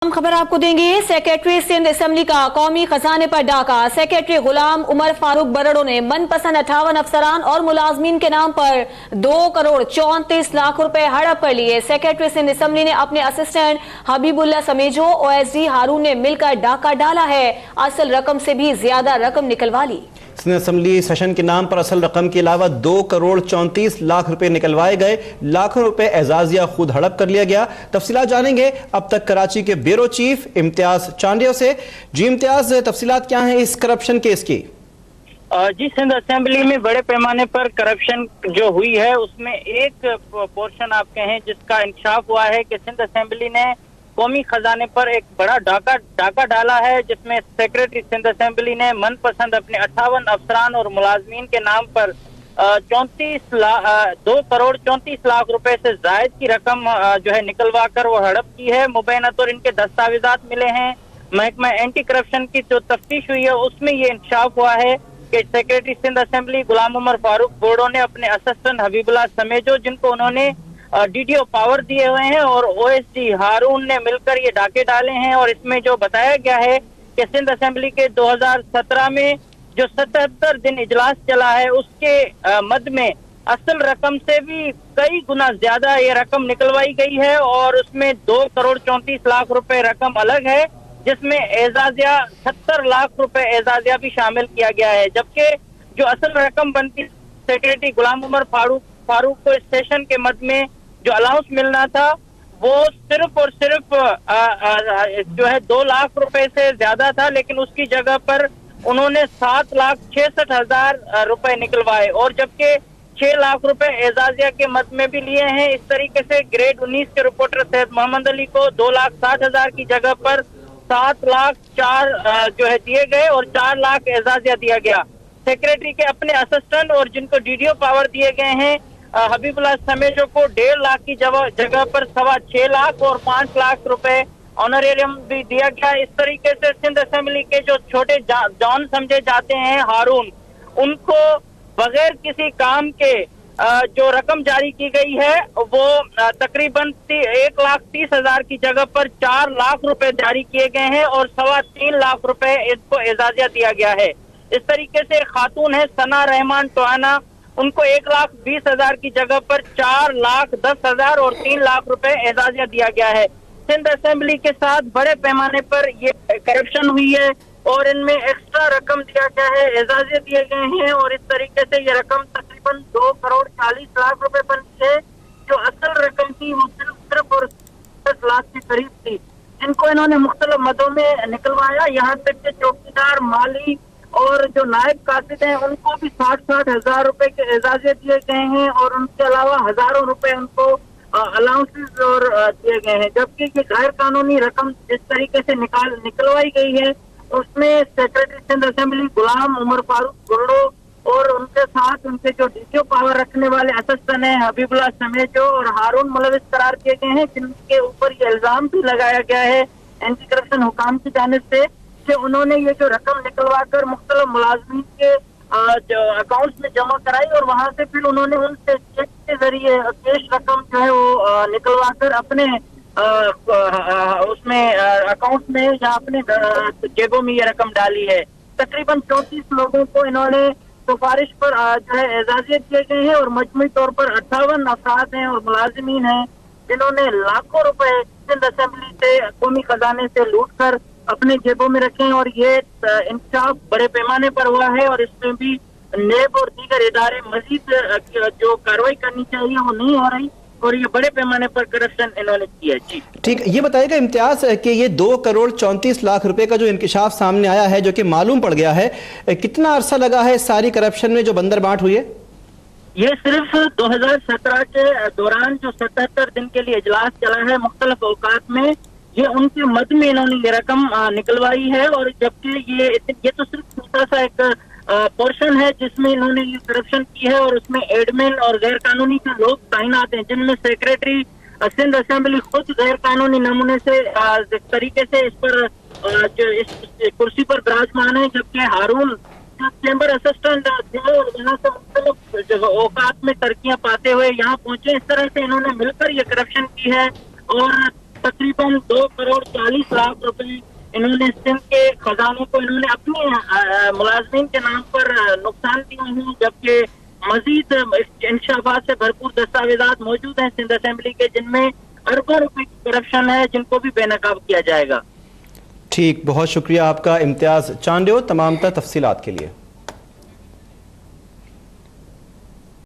हम खबर आपको देंगे। सेक्रेटरी सिंध असेंबली का कौमी खजाने पर डाका। सेक्रेटरी गुलाम उमर फारूक बरड़ो ने मनपसंद 58 अफसरान और मुलाजमीन के नाम पर 2 करोड़ 34 लाख रुपए हड़प कर लिए। सेक्रेटरी सिंध असेंबली ने अपने असिस्टेंट हबीबुल्ला समेजो ओएसडी हारून ने मिलकर डाका डाला है। असल रकम से भी ज्यादा रकम निकलवा ली। सिंध असेंबली सेशन के नाम पर असल रकम के अलावा 2 करोड़ 34 लाख रुपए निकलवाए गए। लाखों रुपए एजाजिया खुद हड़प कर लिया गया। तफसीलात जानेंगे अब तक कराची के ब्यूरो चीफ इम्तियाज चांडिया से। जी इम्तियाज, तफसीलात क्या हैं इस करप्शन केस की? जी, सिंध असेंबली में बड़े पैमाने पर करप्शन जो हुई है उसमें एक पोर्शन आप कहें जिसका इंकशाफ हुआ है कि सिंध असेंबली ने कौमी खजाने पर एक बड़ा डाका डाला है, जिसमें सेक्रेटरी सिंध असेंबली ने मनपसंद अपने 58 अफसरान और मुलाजमीन के नाम पर 2 करोड़ 34 लाख रुपए से जायद की रकम जो है निकलवा कर वो हड़प की है। मुबैना तौर इनके दस्तावेजात मिले हैं। महकमा एंटी करप्शन की जो तफ्तीश हुई है उसमें ये इंकशाफ हुआ है कि सेक्रेटरी सिंध असेंबली गुलाम उमर फारूक बरड़ो ने अपने असिस्टेंट हबीबुल्ला समेजो, जिनको उन्होंने डीडीओ पावर दिए हुए हैं, और ओएसडी हारून ने मिलकर ये डाके डाले हैं। और इसमें जो बताया गया है कि सिंध असेंबली के 2017 में जो 77 दिन इजलास चला है उसके मद में असल रकम से भी कई गुना ज्यादा ये रकम निकलवाई गई है, और उसमें 2 करोड़ 34 लाख रुपए रकम अलग है, जिसमें एजाजिया 70 लाख रुपए एजाजिया भी शामिल किया गया है। जबकि जो असल रकम बनती सेक्रेटरी गुलाम उमर फारूक को इस सेशन के मद में जो अलाउंस मिलना था वो सिर्फ और सिर्फ जो है 2 लाख रुपए से ज्यादा था, लेकिन उसकी जगह पर उन्होंने 7,66,000 रुपए निकलवाए, और जबकि 6 लाख रुपए एजाजिया के मद में भी लिए हैं। इस तरीके से ग्रेड 19 के रिपोर्टर सैयद मोहम्मद अली को 2,60,000 की जगह पर 7 लाख 4 जो है दिए गए और 4 लाख एजाजिया दिया गया। सेक्रेटरी के अपने असिस्टेंट और जिनको डीडीओ पावर दिए गए हैं हबीबुल्ला समेजो को 1.5 लाख की जगह पर 6.25 लाख और 5 लाख रुपए ऑनरेरियम भी दिया गया। इस तरीके से सिंध असेंबली के जो छोटे जॉन समझे जाते हैं हारून, उनको बगैर किसी काम के जो रकम जारी की गई है वो तकरीबन 1,30,000 की जगह पर 4 लाख रुपए जारी किए गए हैं और 3.25 लाख रुपए इसको एजाजिया दिया गया है। इस तरीके से खातून है सना रहमान टोहाना, उनको 1,20,000 की जगह पर 4,10,000 और 3 लाख रुपए एजाजिया दिया गया है। सिंध असेंबली के साथ बड़े पैमाने पर ये करप्शन हुई है और इनमें एक्स्ट्रा रकम दिया गया है, एजाजिया दिए गए हैं, और इस तरीके से ये रकम तकरीबन 2 करोड़ 40 लाख रुपए बनती है। जो असल रकम थी वो सिर्फ और 10 लाख के करीब थी, जिनको इन्होंने मुख्तलिफ मदों में निकलवाया। यहाँ तक के चौकीदार, माली और जो नायब कासिद हैं उनको भी 60-60 हजार रुपए के एजाजे दिए गए हैं, और उनके अलावा हजारों रुपए उनको अलाउंसेस और दिए गए हैं। जबकि ये गैर कानूनी रकम जिस तरीके से निकलवाई गई है उसमें सेक्रेटरी सिंध असेंबली गुलाम उमर फारूक बरड़ो और उनके साथ उनके जो डीडीओ पावर रखने वाले असिस्टेंट हैं हबीबुल्ला समेजो और हारून मुलविस करार किए गए हैं, जिनके ऊपर ये इल्जाम भी लगाया गया है एंटी करप्शन हुकाम की जानिब से कि उन्होंने ये जो रकम निकलवा कर मुख्तलिफ मुलाजमीन के जो अकाउंट्स में जमा कराई, और वहां से फिर उन्होंने उनसे चेक के जरिए कैश रकम जो है वो निकलवा कर अपने उसमें अकाउंट में या अपने जेबों में ये रकम डाली है। तकरीबन 34 लोगों को इन्होंने सिफारिश पर जो है एजाजियत दिए गए हैं, और मजमूई तौर पर 58 अफराद हैं और मुलाजिमीन हैं जिन्होंने लाखों रुपए सिंध असेंबली से कौमी खजाने से लूट कर अपने जेबों में रखे हैं। और ये इंसाफ बड़े पैमाने पर हुआ है, और इसमें भी नेब और दीगर इदारे मजीद जो कार्रवाई करनी चाहिए वो नहीं हो रही, और ये बड़े पैमाने पर करप्शन इन्होंने किया। जी ठीक, ये बताइएगा इम्तियाज कि ये 2 करोड़ 34 लाख रुपए का जो इंकशाफ सामने आया है, जो कि मालूम पड़ गया है, कितना अरसा लगा है सारी करप्शन में जो बंदर बांट हुई है? ये सिर्फ 2017 के दौरान जो 77 दिन के लिए इजलास चला है मुख्तलिफ औकात में, ये उनके मद में इन्होंने ये रकम निकलवाई है। और जबकि ये तो सिर्फ छोटा सा एक पोर्शन है जिसमें इन्होंने ये करप्शन की है, और उसमें एडमिन और गैर कानूनी जो लोग तैनात हैं, जिनमें सेक्रेटरी सिंध असेंबली खुद गैर कानूनी नमूने से इस तरीके से इस पर जो इस कुर्सी पर विराजमान है, जबकि हारून चैम्बर असिस्टेंट थे और यहाँ से मुख्तलिफ औकात में तरक्कियां पाते हुए यहाँ पहुंचे। इस तरह से इन्होंने मिलकर ये करप्शन की है, और तकरीबन 2 करोड़ 40 लाख रुपए इन्होंने सिंध के खजाने को इन्होंने अपने मुलाजमीन के नाम पर नुकसान दिए हैं, जबकि मजीद इंशाफात से भरपूर दस्तावेजात मौजूद हैं सिंध असेंबली के, जिनमें अरबों रुपए की करप्शन है, जिनको भी बेनकाब किया जाएगा। ठीक, बहुत शुक्रिया आपका इम्तियाज चांडियो तमाम तफसीलात के लिए।